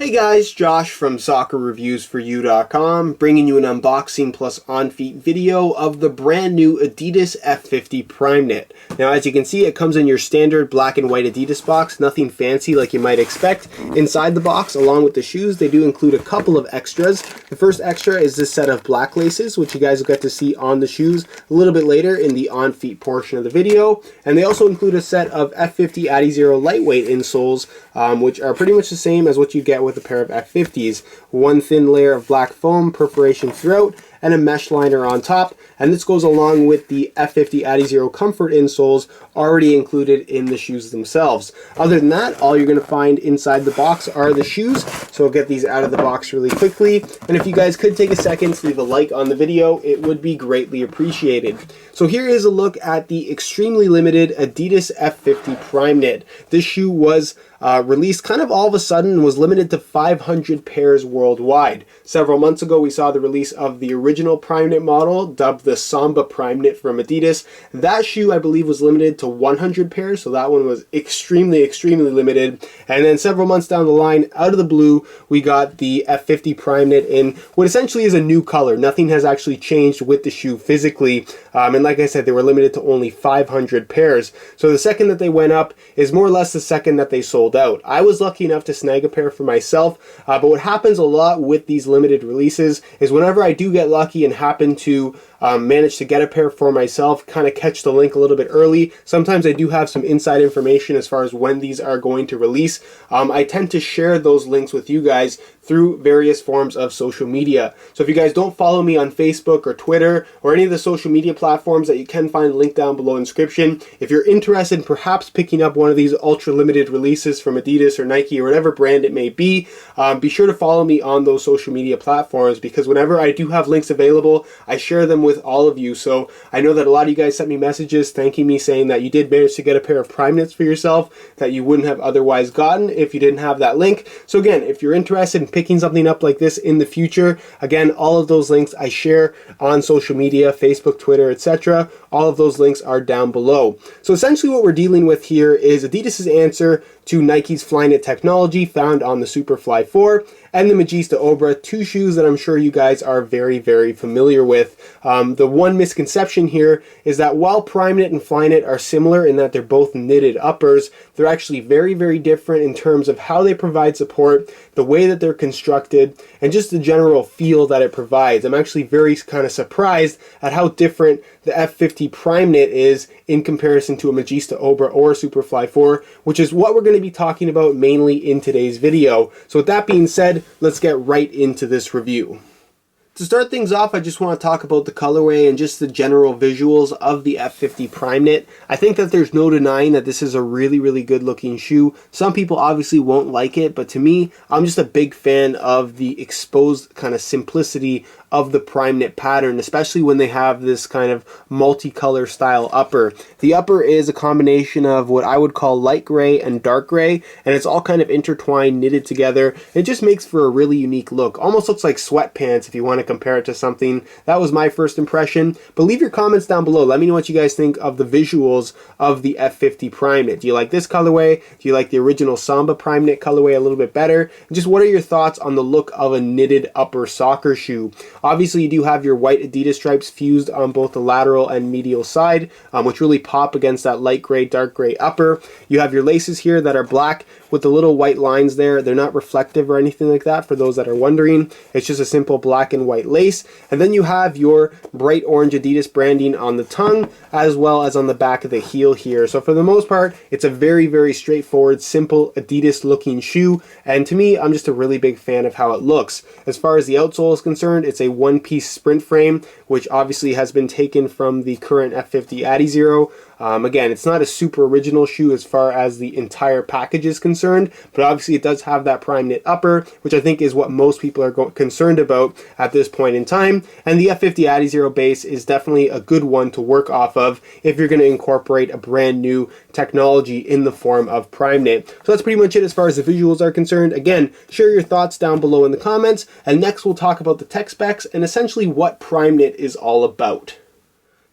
Hey guys, Josh from SoccerReviewsForYou.com, bringing you an unboxing plus on-feet video of the brand new Adidas F50 PrimeKnit. Now as you can see, it comes in your standard black and white Adidas box, nothing fancy like you might expect. Inside the box, along with the shoes, they do include a couple of extras. The first extra is this set of black laces, which you guys will get to see on the shoes a little bit later in the on-feet portion of the video. And they also include a set of F50 Adizero lightweight insoles, which are pretty much the same as what you get with a pair of F50s. One thin layer of black foam, perforation throughout, and a mesh liner on top, and this goes along with the F50 Adizero Comfort insoles already included in the shoes themselves. Other than that, all you're going to find inside the box are the shoes, so I'll get these out of the box really quickly, and if you guys could take a second to leave a like on the video, it would be greatly appreciated. So here is a look at the extremely limited Adidas F50 PrimeKnit. This shoe was released kind of all of a sudden and was limited to 500 pairs worldwide. Several months ago we saw the release of the original PrimeKnit model, dubbed the Samba PrimeKnit from Adidas. That shoe I believe was limited to 100 pairs, so that one was extremely limited. And then several months down the line, out of the blue, we got the F50 PrimeKnit in what essentially is a new color. Nothing has actually changed with the shoe physically, and like I said, they were limited to only 500 pairs. So the second that they went up is more or less the second that they sold out. I was lucky enough to snag a pair for myself, but what happens a lot with these limited releases is whenever I do get lucky and happen to manage to get a pair for myself, kind of catch the link a little bit early, sometimes I do have some inside information as far as when these are going to release. I tend to share those links with you guys through various forms of social media. So if you guys don't follow me on Facebook or Twitter or any of the social media platforms that you can find linked down below in the description, if you're interested in perhaps picking up one of these ultra limited releases from Adidas or Nike or whatever brand it may be sure to follow me on those social media platforms, because whenever I do have links available, I share them with all of you. So I know that a lot of you guys sent me messages thanking me, saying that you did manage to get a pair of PrimeKnits for yourself that you wouldn't have otherwise gotten if you didn't have that link. So again, if you're interested in picking something up like this in the future, again, all of those links I share on social media, Facebook, Twitter, etc. All of those links are down below. So essentially what we're dealing with here is Adidas's answer to Nike's Flyknit technology found on the Superfly 4 and the Magista Obra, two shoes that I'm sure you guys are very familiar with. The one misconception here is that while PrimeKnit and Flyknit are similar in that they're both knitted uppers, they're actually very different in terms of how they provide support, the way that they're constructed, and just the general feel that it provides. I'm actually very kind of surprised at how different the F50 PrimeKnit is in comparison to a Magista Obra or a Superfly 4, which is what we're going to be talking about mainly in today's video. So with that being said, let's get right into this review. To start things off, I just want to talk about the colorway and just the general visuals of the F50 PrimeKnit. I think that there's no denying that this is a really good looking shoe. Some people obviously won't like it, but to me, I'm just a big fan of the exposed kind of simplicity of the PrimeKnit pattern, especially when they have this kind of multicolor style upper. The upper is a combination of what I would call light gray and dark gray, and it's all kind of intertwined, knitted together. It just makes for a really unique look. Almost looks like sweatpants if you want to compare it to something. That was my first impression, but leave your comments down below. Let me know what you guys think of the visuals of the F50 PrimeKnit. Do you like this colorway? Do you like the original Samba PrimeKnit colorway a little bit better? And just what are your thoughts on the look of a knitted upper soccer shoe? Obviously, you do have your white Adidas stripes fused on both the lateral and medial side, which really pop against that light gray, dark gray upper. You have your laces here that are black with the little white lines there. They're not reflective or anything like that, for those that are wondering. It's just a simple black and white lace. And then you have your bright orange Adidas branding on the tongue as well as on the back of the heel here. So for the most part, it's a very straightforward, simple Adidas looking shoe. And to me, I'm just a really big fan of how it looks. As far as the outsole is concerned, it's a one-piece sprint frame, which obviously has been taken from the current F50 Adizero. Again, it's not a super original shoe as far as the entire package is concerned, but obviously it does have that PrimeKnit upper, which I think is what most people are concerned about at this point in time. And the F50 Adizero base is definitely a good one to work off of if you're going to incorporate a brand new technology in the form of PrimeKnit. So that's pretty much it as far as the visuals are concerned. Again, share your thoughts down below in the comments, and next we'll talk about the tech specs and essentially what PrimeKnit is all about.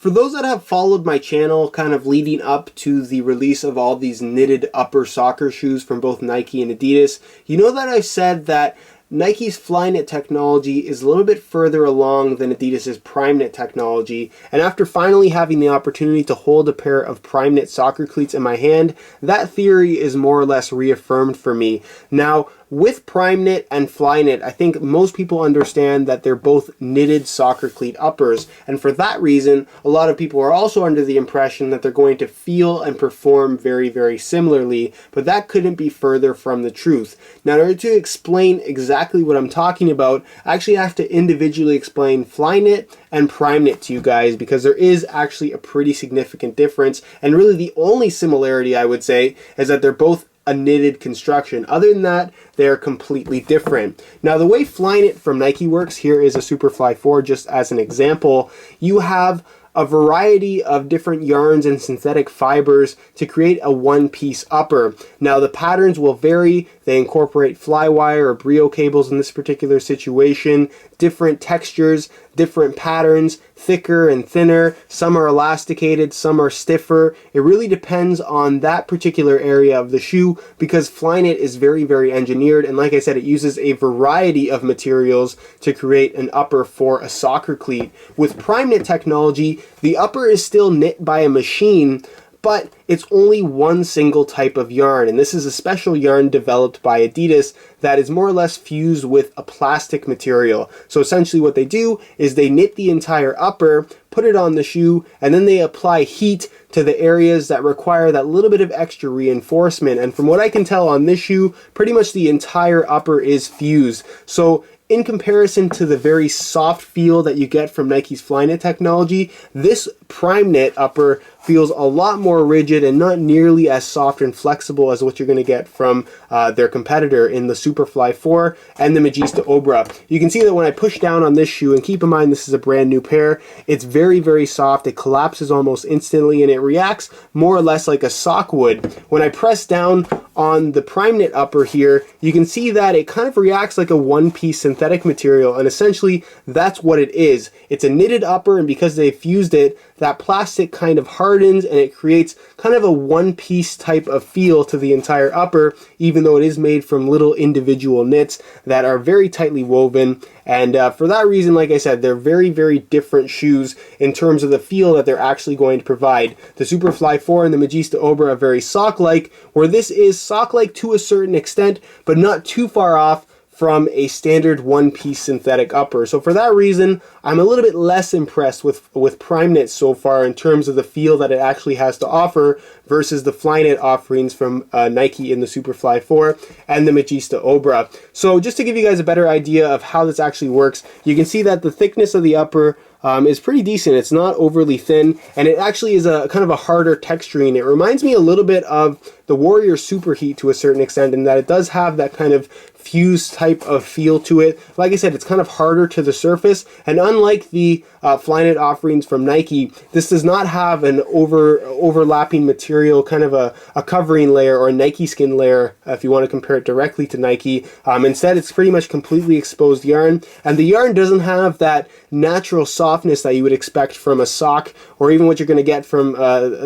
For those that have followed my channel kind of leading up to the release of all these knitted upper soccer shoes from both Nike and Adidas, you know that I've said that Nike's Flyknit technology is a little bit further along than Adidas's PrimeKnit technology, and after finally having the opportunity to hold a pair of PrimeKnit soccer cleats in my hand, that theory is more or less reaffirmed for me. Now, with PrimeKnit and Flyknit, I think most people understand that they're both knitted soccer cleat uppers, and for that reason, a lot of people are also under the impression that they're going to feel and perform very, very similarly, but that couldn't be further from the truth. Now, in order to explain exactly what I'm talking about, I actually have to individually explain Flyknit and PrimeKnit to you guys, because there is actually a pretty significant difference, and really the only similarity I would say is that they're both a knitted construction. Other than that, they're completely different. Now, the way Flyknit from Nike works, here is a Superfly 4 just as an example. You have a variety of different yarns and synthetic fibers to create a one-piece upper. Now, the patterns will vary. They incorporate flywire or brio cables in this particular situation, different textures, different patterns, thicker and thinner. Some are elasticated, some are stiffer. It really depends on that particular area of the shoe, because Flyknit is very, very engineered, and like I said, it uses a variety of materials to create an upper for a soccer cleat. With PrimeKnit technology, the upper is still knit by a machine, but it's only one single type of yarn, and this is a special yarn developed by Adidas that is more or less fused with a plastic material. So essentially what they do is they knit the entire upper, put it on the shoe, and then they apply heat to the areas that require that little bit of extra reinforcement. And from what I can tell on this shoe, pretty much the entire upper is fused. So in comparison to the very soft feel that you get from Nike's Flyknit technology, this PrimeKnit upper feels a lot more rigid and not nearly as soft and flexible as what you're going to get from their competitor in the Superfly 4 and the Magista Obra. You can see that when I push down on this shoe, and keep in mind this is a brand new pair, it's very, very soft. It collapses almost instantly, and it reacts more or less like a sock would. When I press down on the PrimeKnit upper here, you can see that it kind of reacts like a one-piece synthetic material, and essentially that's what it is. It's a knitted upper, and because they fused it, that plastic kind of hardens and it creates kind of a one-piece type of feel to the entire upper, even though it is made from little individual knits that are very tightly woven. And for that reason, like I said, they're very, very different shoes in terms of the feel that they're actually going to provide. The Superfly 4 and the Magista Obra are very sock-like, where this is sock-like to a certain extent, but not too far off from a standard one-piece synthetic upper. So for that reason, I'm a little bit less impressed with PrimeKnit so far in terms of the feel that it actually has to offer versus the Flyknit offerings from Nike in the Superfly 4 and the Magista Obra. So just to give you guys a better idea of how this actually works, you can see that the thickness of the upper is pretty decent. It's not overly thin, and it actually is a kind of a harder texturing. It reminds me a little bit of the Warrior Superheat to a certain extent, in that it does have that kind of fused type of feel to it. Like I said, it's kind of harder to the surface, and unlike the Flyknit offerings from Nike, this does not have an overlapping material, kind of a covering layer or a Nike skin layer, if you want to compare it directly to Nike. Instead, it's pretty much completely exposed yarn, and the yarn doesn't have that natural softness that you would expect from a sock, or even what you're going to get from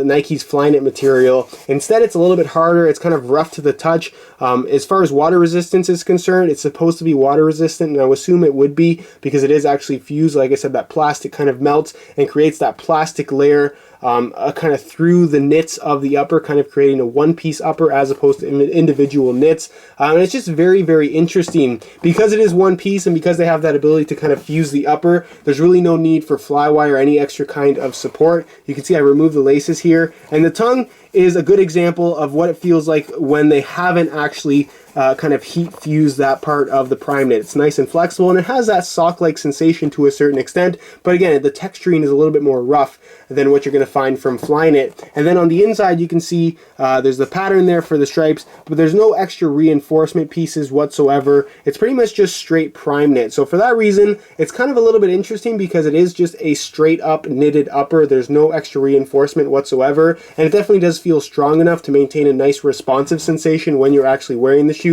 Nike's Flyknit material. Instead, it's a little bit harder. It's kind of rough to the touch. As far as water resistance is concerned, it's supposed to be water resistant, and I would assume it would be, because it is actually fused. Like I said, that plastic kind of melts and creates that plastic layer kind of through the knits of the upper, kind of creating a one-piece upper as opposed to individual knits. And it's just very, very interesting. Because it is one piece, and because they have that ability to kind of fuse the upper, there's really no need for flywire or any extra kind of support. You can see I removed the laces here, and the tongue is a good example of what it feels like when they haven't actually kind of heat fuse that part of the PrimeKnit. It's nice and flexible, and it has that sock-like sensation to a certain extent, but again, the texturing is a little bit more rough than what you're going to find from Flyknit. And then on the inside, you can see there's the pattern there for the stripes, but there's no extra reinforcement pieces whatsoever. It's pretty much just straight PrimeKnit. So for that reason, it's kind of a little bit interesting, because it is just a straight up knitted upper. There's no extra reinforcement whatsoever, and it definitely does feel strong enough to maintain a nice responsive sensation when you're actually wearing the shoes.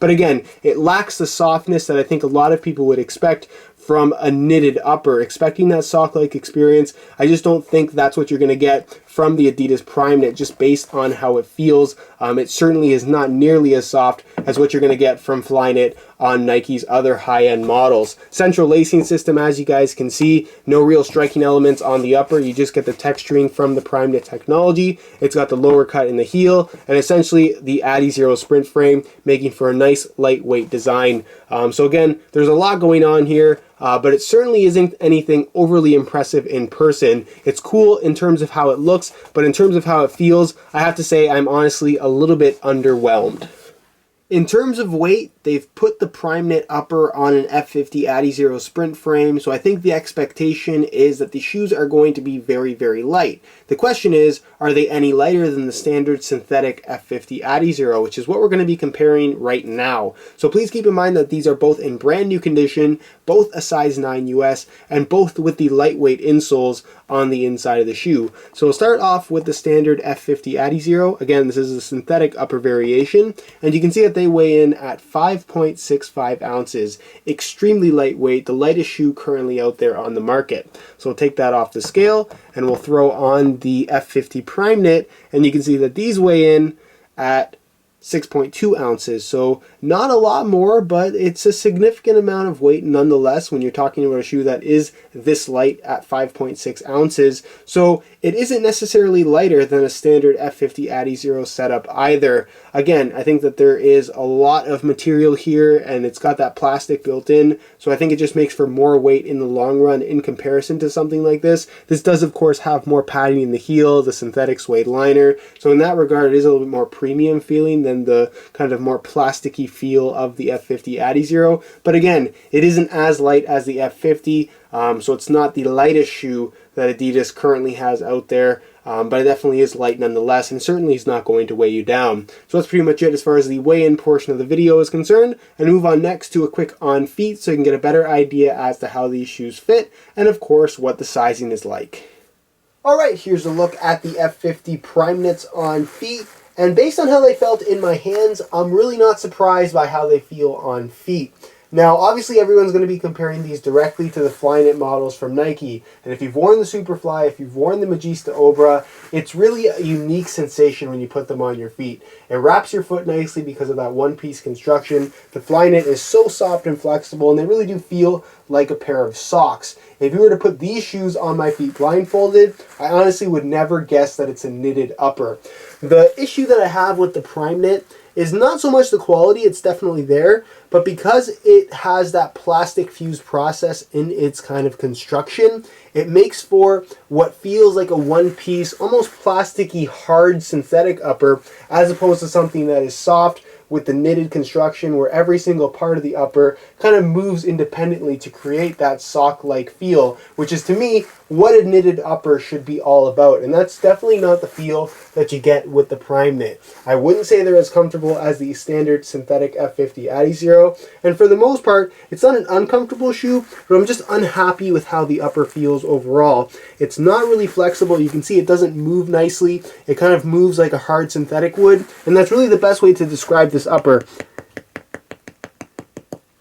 But again, it lacks the softness that I think a lot of people would expect from a knitted upper, expecting that sock-like experience. I just don't think that's what you're going to get from the Adidas PrimeKnit, just based on how it feels. It certainly is not nearly as soft as what you're going to get from Flyknit on Nike's other high-end models. Central lacing system, as you guys can see, no real striking elements on the upper. You just get the texturing from the PrimeKnit technology. It's got the lower cut in the heel, and essentially the Adizero sprint frame, making for a nice lightweight design. So again, there's a lot going on here. But it certainly isn't anything overly impressive in person. It's cool in terms of how it looks, but in terms of how it feels, I have to say I'm honestly a little bit underwhelmed. In terms of weight, they've put the PrimeKnit upper on an F50 Adizero sprint frame, so I think the expectation is that the shoes are going to be very, very light. The question is, are they any lighter than the standard synthetic F50 Adizero, which is what we're going to be comparing right now. So please keep in mind that these are both in brand new condition, both a size 9 US, and both with the lightweight insoles on the inside of the shoe. So we'll start off with the standard F50 Adizero. Again, this is a synthetic upper variation, and you can see that they weigh in at 5.65 ounces. Extremely lightweight, the lightest shoe currently out there on the market. So we'll take that off the scale, and we'll throw on the F50 PrimeKnit, and you can see that these weigh in at 6.2 ounces. So not a lot more, but it's a significant amount of weight nonetheless when you're talking about a shoe that is this light at 5.6 ounces. So it isn't necessarily lighter than a standard F50 Adizero setup either. Again, I think that there is a lot of material here, and it's got that plastic built in, so I think it just makes for more weight in the long run in comparison to something like this. This does, of course, have more padding in the heel, the synthetic suede liner, so in that regard it is a little bit more premium feeling than the kind of more plasticky feel of the F50 Adizero. But again, it isn't as light as the F50, so it's not the lightest shoe that Adidas currently has out there, but it definitely is light nonetheless, and certainly is not going to weigh you down. So that's pretty much it as far as the weigh-in portion of the video is concerned, and move on next to a quick on feet so you can get a better idea as to how these shoes fit, and of course what the sizing is like. Alright, here's a look at the F50 PrimeKnits on feet. And based on how they felt in my hands, I'm really not surprised by how they feel on feet. Now, obviously everyone's going to be comparing these directly to the Flyknit models from Nike. And if you've worn the Superfly, if you've worn the Magista Obra, it's really a unique sensation when you put them on your feet. It wraps your foot nicely because of that one-piece construction. The Flyknit is so soft and flexible, and they really do feel like a pair of socks. If you were to put these shoes on my feet blindfolded, I honestly would never guess that it's a knitted upper. The issue that I have with the PrimeKnit is not so much the quality, it's definitely there, but because it has that plastic fused process in its kind of construction, it makes for what feels like a one-piece, almost plasticky, hard synthetic upper, as opposed to something that is soft with the knitted construction where every single part of the upper kind of moves independently to create that sock-like feel, which is to me what a knitted upper should be all about, and that's definitely not the feel that you get with the PrimeKnit. I wouldn't say they're as comfortable as the standard synthetic F50 Adizero, and for the most part it's not an uncomfortable shoe, but I'm just unhappy with how the upper feels overall. It's not really flexible. You can see it doesn't move nicely. It kind of moves like a hard synthetic would, and that's really the best way to describe this upper.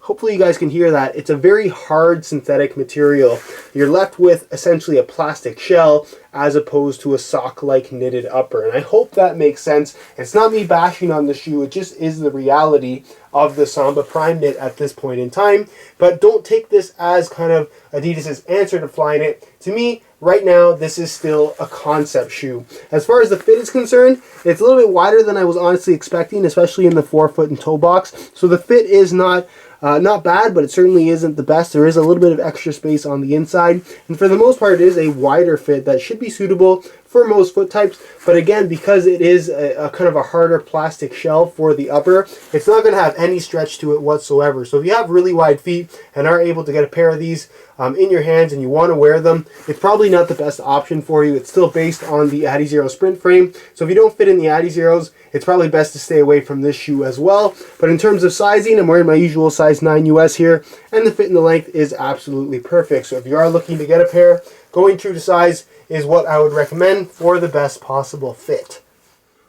Hopefully you guys can hear that. It's a very hard synthetic material. You're left with essentially a plastic shell as opposed to a sock-like knitted upper. And I hope that makes sense. It's not me bashing on the shoe, it just is the reality of the Samba PrimeKnit at this point in time. But don't take this as kind of Adidas's answer to Flyknit. To me, right now, this is still a concept shoe. As far as the fit is concerned, it's a little bit wider than I was honestly expecting, especially in the forefoot and toe box. So the fit is not bad, but it certainly isn't the best. There is a little bit of extra space on the inside, and for the most part it is a wider fit that should be suitable for most foot types, but again, because it is a kind of a harder plastic shell for the upper, it's not going to have any stretch to it whatsoever. So if you have really wide feet and are able to get a pair of these in your hands and you want to wear them, it's probably not the best option for you. It's still based on the Adizero Sprint frame, so if you don't fit in the Adizeros, it's probably best to stay away from this shoe as well. But in terms of sizing, I'm wearing my usual size 9 US here, and the fit and the length is absolutely perfect. So if you are looking to get a pair, going true to size is what I would recommend for the best possible fit.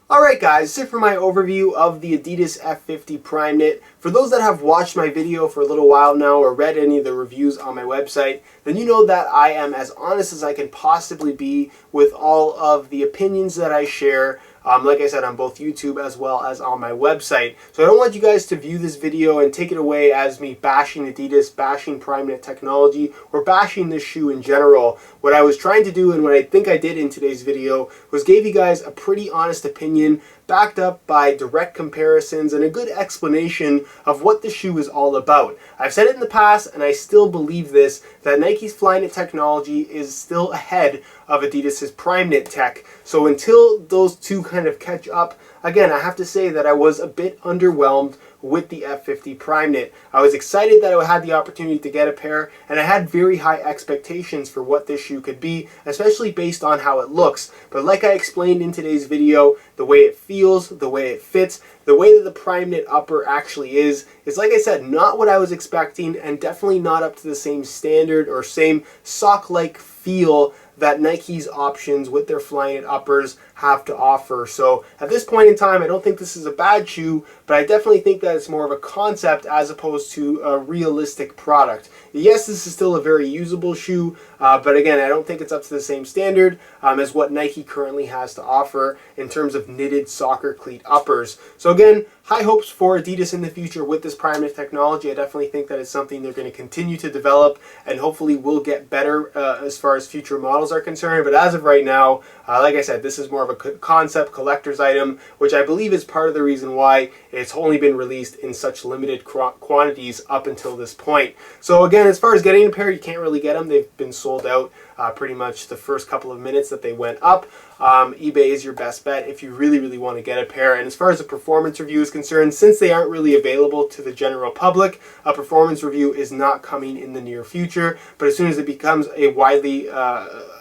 Alright guys, that's it for my overview of the Adidas F50 PrimeKnit. For those that have watched my video for a little while now or read any of the reviews on my website, then you know that I am as honest as I can possibly be with all of the opinions that I share. Like I said, on both YouTube as well as on my website. So I don't want you guys to view this video and take it away as me bashing Adidas, bashing PrimeKnit technology, or bashing this shoe in general. What I was trying to do, and what I think I did in today's video, was give you guys a pretty honest opinion backed up by direct comparisons and a good explanation of what the shoe is all about. I've said it in the past, and I still believe this, that Nike's Flyknit technology is still ahead of Adidas's PrimeKnit tech. So until those two kind of catch up, again, I have to say that I was a bit underwhelmed with the F50 PrimeKnit. I was excited that I had the opportunity to get a pair, and I had very high expectations for what this shoe could be, especially based on how it looks. But like I explained in today's video, the way it feels, the way it fits, the way that the PrimeKnit upper actually is like I said, not what I was expecting, and definitely not up to the same standard or same sock-like feel that Nike's options with their Flyknit uppers have to offer. So at this point in time, I don't think this is a bad shoe, but I definitely think that it's more of a concept as opposed to a realistic product. Yes, this is still a very usable shoe, but again, I don't think it's up to the same standard as what Nike currently has to offer in terms of knitted soccer cleat uppers. So again, high hopes for Adidas in the future with this PrimeKnit technology. I definitely think that it's something they're going to continue to develop, and hopefully will get better as far as future models are concerned. But as of right now, like I said, this is more of a concept collector's item, which I believe is part of the reason why it's only been released in such limited quantities up until this point. So again, as far as getting a pair, you can't really get them. They've been sold out pretty much the first couple of minutes that they went up. eBay is your best bet if you really want to get a pair. And as far as a performance review is concerned, since they aren't really available to the general public, a performance review is not coming in the near future. But as soon as it becomes a widely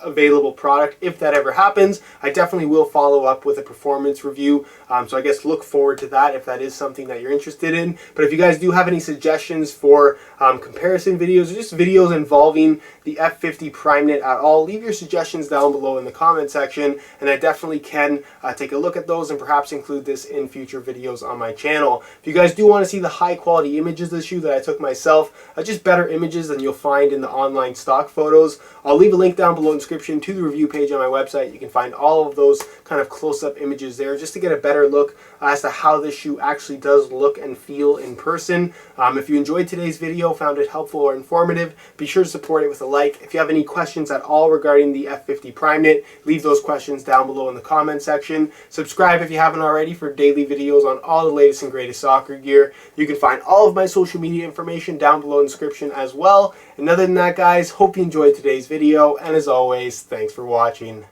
available product, if that ever happens, I definitely will follow up with a performance review. So I guess look forward to that if that is something that you're interested in. But if you guys do have any suggestions for comparison videos or just videos involving the F50 PrimeKnit at all, leave your suggestions down below in the comment section, and I definitely can take a look at those and perhaps include this in future videos on my channel. If you guys do want to see the high quality images of the shoe that I took myself, just better images than you'll find in the online stock photos, I'll leave a link down below in the description to the review page on my website. You can find all of those kind of close-up images there just to get a better look as to how this shoe actually does look and feel in person. If you enjoyed today's video, found it helpful or informative, be sure to support it with a like. If you have any questions at all regarding the F50 PrimeKnit, leave those questions down below in the comment section. Subscribe if you haven't already for daily videos on all the latest and greatest soccer gear. You can find all of my social media information down below in the description as well. And other than that, guys, hope you enjoyed today's video, and as always, thanks for watching.